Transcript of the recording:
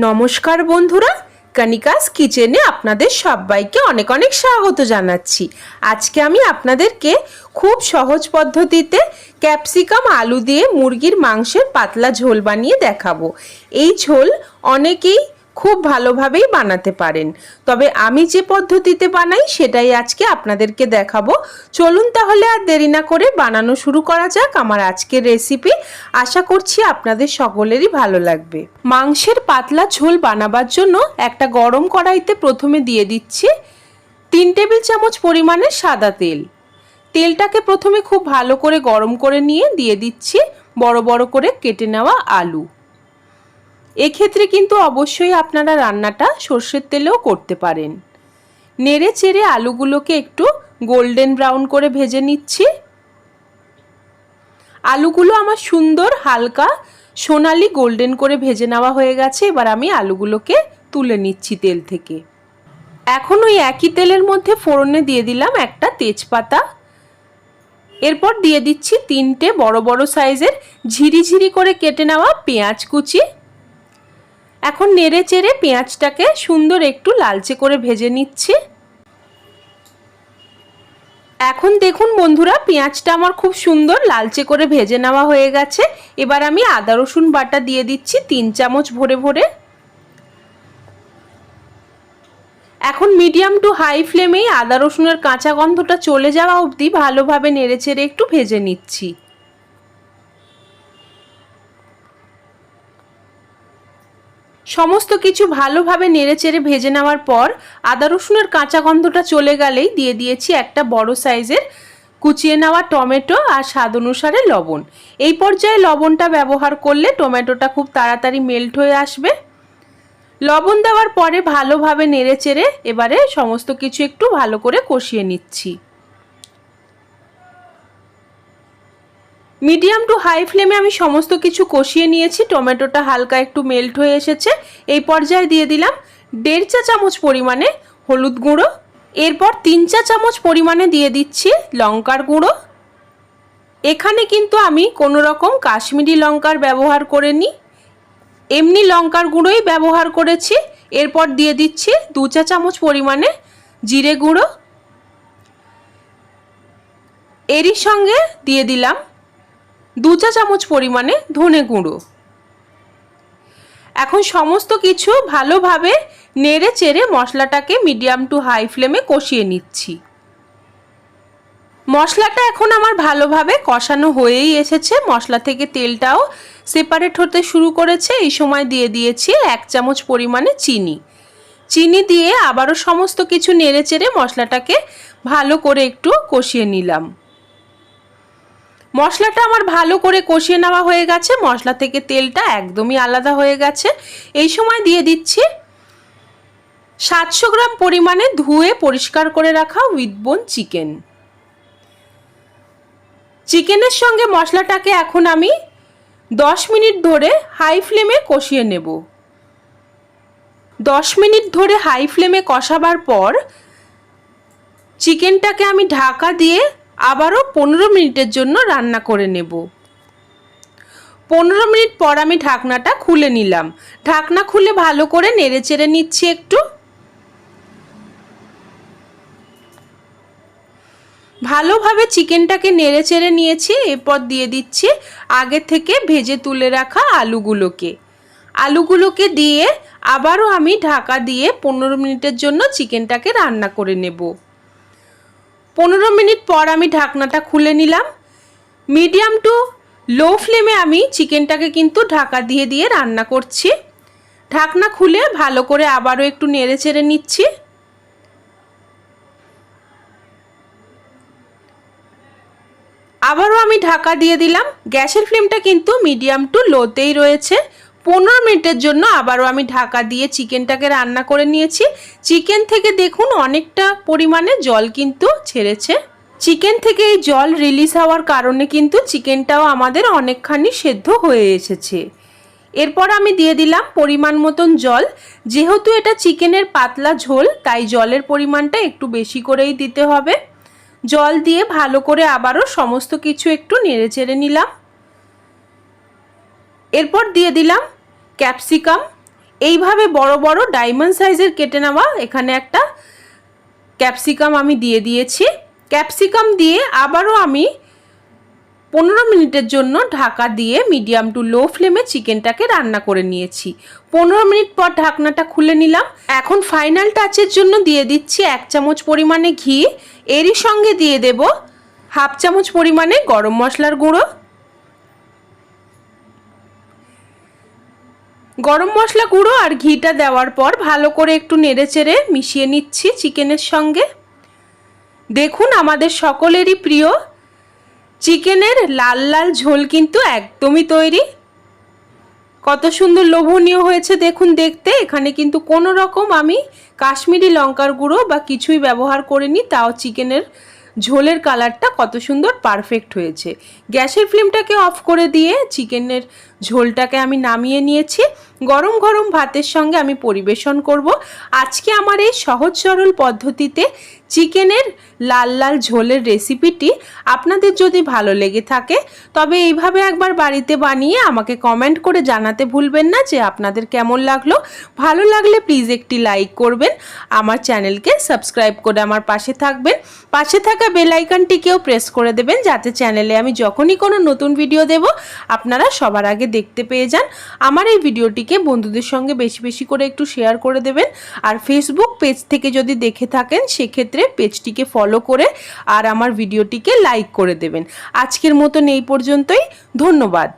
নমস্কার বন্ধুরা, কণিকাস কিচেনে আপনাদের সবাইকে অনেক অনেক স্বাগত জানাচ্ছি। আজকে আমি আপনাদেরকে খুব সহজ পদ্ধতিতে ক্যাপসিকাম আলু দিয়ে মুরগির মাংসের পাতলা ঝোল বানিয়ে দেখাবো। এই ঝোল অনেকেই খুব ভালোভাবেই বানাতে পারেন, তবে আমি যে পদ্ধতিতে বানাই সেটাই আজকে আপনাদেরকে দেখাবো। চলুন তাহলে আর দেরি না করে বানানো শুরু করা যাক আমার আজকের রেসিপি। আশা করছি আপনাদের সকলেরই ভালো লাগবে। মাংসের পাতলা ঝোল বানাবার জন্য একটা গরম কড়াইতে প্রথমে দিয়ে দিচ্ছি 3 টেবিল চামচ পরিমাণের সাদা তেল। তেলটাকে প্রথমে খুব ভালো করে গরম করে নিয়ে দিয়ে দিচ্ছি বড় বড় করে কেটে নেওয়া আলু। এক্ষেত্রে কিন্তু অবশ্যই আপনারা রান্নাটা সর্ষের তেলেও করতে পারেন। নেড়ে চেড়ে আলুগুলোকে একটু গোল্ডেন ব্রাউন করে ভেজে নিচ্ছি। আলুগুলো আমার সুন্দর হালকা সোনালি গোল্ডেন করে ভেজে নেওয়া হয়ে গেছে। এবার আমি আলুগুলোকে তুলে নিচ্ছি তেল থেকে। এখন ওই একই তেলের মধ্যে ফোড়নে দিয়ে দিলাম একটা তেজপাতা। এরপর দিয়ে দিচ্ছি 3টে বড় বড় সাইজের ঝিরিঝিরি করে কেটে নেওয়া পেঁয়াজ কুচি। এখন নেড়ে চেড়ে পেঁয়াজটাকে সুন্দর একটু লালচে করে ভেজে নিচ্ছি। এখন দেখুন বন্ধুরা, পেঁয়াজটা আমার খুব সুন্দর লালচে করে ভেজে নেওয়া হয়ে গেছে। এবার আমি আদা রসুন বাটা দিয়ে দিচ্ছি 3 চামচ ভরে ভরে। এখন মিডিয়াম টু হাই ফ্লেমেই আদা রসুনের কাঁচা গন্ধটা চলে যাওয়া অবধি ভালোভাবে নেড়ে চেড়ে একটু ভেজে নিচ্ছি। সমস্ত কিছু ভালোভাবে নেড়েচেড়ে ভেজে নেওয়ার পর আদা রসুনের কাঁচা গন্ধটা চলে গেলেই দিয়ে দিয়েছি একটা বড় সাইজের কুচিয়ে নেওয়া টমেটো আর স্বাদ অনুসারে লবণ। এই পর্যায়ে লবণটা ব্যবহার করলে টমেটোটা খুব তাড়াতাড়ি মেল্ট হয়ে আসবে। লবণ দেওয়ার পরে ভালোভাবে নেড়েচেড়ে এবারে সমস্ত কিছু একটু ভালো করে কষিয়ে নিচ্ছি। মিডিয়াম টু হাই ফ্লেমে আমি সমস্ত কিছু কষিয়ে নিয়েছি। টমেটোটা হালকা একটু মেল্ট হয়ে এসেছে। এই পর্যায়ে দিয়ে দিলাম 1.5 চা চামচ পরিমাণে হলুদ গুঁড়ো। এরপর 3 চা চামচ পরিমাণে দিয়ে দিচ্ছি লঙ্কার গুঁড়ো। এখানে কিন্তু আমি কোনো রকম কাশ্মীরি লঙ্কার ব্যবহার করিনি, এমনি লঙ্কার গুঁড়োই ব্যবহার করেছি। এরপর দিয়ে দিচ্ছি 2 চা চামচ পরিমাণে জিরে গুঁড়ো। এরই সঙ্গে দিয়ে দিলাম 2 চা চামচ পরিমাণে ধনে গুঁড়ো। এখন সমস্ত কিছু ভালোভাবে নেড়ে চেড়ে মশলাটাকে মিডিয়াম টু হাই ফ্লেমে কষিয়ে নিচ্ছি। মশলাটা এখন আমার ভালোভাবে কষানো হয়েই এসেছে। মশলা থেকে তেলটাও সেপারেট হতে শুরু করেছে। এই সময় দিয়ে দিয়েছি 1 চামচ পরিমাণে চিনি দিয়ে আবারও সমস্ত কিছু নেড়ে চেড়ে মশলাটাকে ভালো করে একটু কষিয়ে নিলাম। মশলাটা আমার ভালো করে কষিয়ে নেওয়া হয়ে গেছে। মশলা থেকে তেলটা একদমই আলাদা হয়ে গেছে। এই সময় দিয়ে দিচ্ছি 700 গ্রাম পরিমাণে ধুয়ে পরিষ্কার করে রাখা উইথ বোন চিকেন। চিকেনের সঙ্গে মশলাটাকে এখন আমি 10 মিনিট ধরে হাই ফ্লেমে কষিয়ে নেব। 10 মিনিট ধরে হাই ফ্লেমে কষাবার পর চিকেনটাকে আমি ঢাকা দিয়ে আবারও 15 মিনিটের জন্য রান্না করে নেব। 15 মিনিট পর আমি ঢাকনাটা খুলে নিলাম। ঢাকনা খুলে ভালো করে নেড়েচেড়ে নিচ্ছি একটু। ভালোভাবে চিকেনটাকে নেড়েচেড়ে নিয়েছি। এরপর দিয়ে দিচ্ছি আগে থেকে ভেজে তুলে রাখা আলুগুলোকে দিয়ে আবারও আমি ঢাকা দিয়ে 15 মিনিটের জন্য চিকেনটাকে রান্না করে নেব। 15 মিনিট পর আমি ঢাকনাটা খুলে নিলাম। মিডিয়াম টু লো ফ্লেমে আমি চিকেনটাকে কিন্তু ঢাকা দিয়ে দিয়ে রান্না করছি। ঢাকনা খুলে ভালো করে আবারও একটু নেড়ে চেড়ে নিচ্ছি। আবারও আমি ঢাকা দিয়ে দিলাম। গ্যাসের ফ্লেমটা কিন্তু মিডিয়াম টু লোতেই রয়েছে। 15 মিনিটের জন্য আবারও আমি ঢাকা দিয়ে চিকেনটাকে রান্না করে নিয়েছি। চিকেন থেকে দেখুন অনেকটা পরিমাণে জল কিন্তু ছেড়েছে। চিকেন থেকে এই জল রিলিজ হওয়ার কারণে কিন্তু চিকেনটাও আমাদের অনেকখানি সেদ্ধ হয়ে এসেছে। এরপর আমি দিয়ে দিলাম পরিমাণ মতন জল। যেহেতু এটা চিকেনের পাতলা ঝোল, তাই জলের পরিমাণটা একটু বেশি করেই দিতে হবে। জল দিয়ে ভালো করে আবারও সমস্ত কিছু একটু নেড়েচেড়ে নিলাম। এরপর দিয়ে দিলাম ক্যাপসিকাম। এইভাবে বড় বড় ডায়মন্ড সাইজের কেটে নেওয়া এখানে একটা ক্যাপসিকাম আমি দিয়ে দিয়েছি। ক্যাপসিকাম দিয়ে আবারও আমি 15 মিনিটের জন্য ঢাকা দিয়ে মিডিয়াম টু লো ফ্লেমে চিকেনটাকে রান্না করে নিয়েছি। 15 মিনিট পর ঢাকনাটা খুলে নিলাম। এখন ফাইনাল টাচের জন্য দিয়ে দিচ্ছি 1 চামচ পরিমাণে ঘি। এরই সঙ্গে দিয়ে দেব হাফ চামচ পরিমাণে গরম মশলার গুঁড়ো। গরম মশলা গুঁড়ো আর ঘিটা দেওয়ার পর ভালো করে একটু নেড়েচেড়ে মিশিয়ে নিচ্ছি চিকেনের সঙ্গে। দেখুন আমাদের সকলেরই প্রিয় চিকেনের লাল লাল ঝোল কিন্তু একদমই তৈরি। কত সুন্দর লোভনীয় হয়েছে দেখুন দেখতে। এখানে কিন্তু কোনো রকম আমি কাশ্মীরি লঙ্কার গুঁড়ো বা কিছুই ব্যবহার করিনি, তাও চিকেনের ঝোলের কালারটা কত সুন্দর পারফেক্ট হয়েছে। গ্যাসের ফ্লেমটাকে অফ করে দিয়ে চিকেনের ঝোলটাকে আমি নামিয়ে নিয়েছি। গরম গরম ভাতের সঙ্গে আমি পরিবেশন করব। আজকে আমার এই সহজ সরল পদ্ধতিতে চিকেনের লাল লাল ঝোলের রেসিপিটি আপনাদের যদি ভালো লেগে থাকে তবে এইভাবে একবার বাড়িতে বানিয়ে আমাকে কমেন্ট করে জানাতে ভুলবেন না যে আপনাদের কেমন লাগলো। ভালো লাগলে প্লিজ একটি লাইক করবেন, আমার চ্যানেলকে সাবস্ক্রাইব করে আমার পাশে থাকবেন। পাশে থাকা বেল আইকনটিকেও প্রেস করে দেবেন যাতে চ্যানেলে আমি যখনই কোনো নতুন ভিডিও দেব আপনারা সবার আগে দেখতে পেয়ে যান। আমার এই ভিডিওটিকে বন্ধুদের সঙ্গে বেশি বেশি করে একটু শেয়ার করে দেবেন। আর ফেসবুক পেজ থেকে যদি দেখে থাকেন সেক্ষেত্রে পেজটিকে ফলো করে আর আমার ভিডিওটিকে লাইক করে দেবেন। আজকের মতন এই পর্যন্তই, ধন্যবাদ।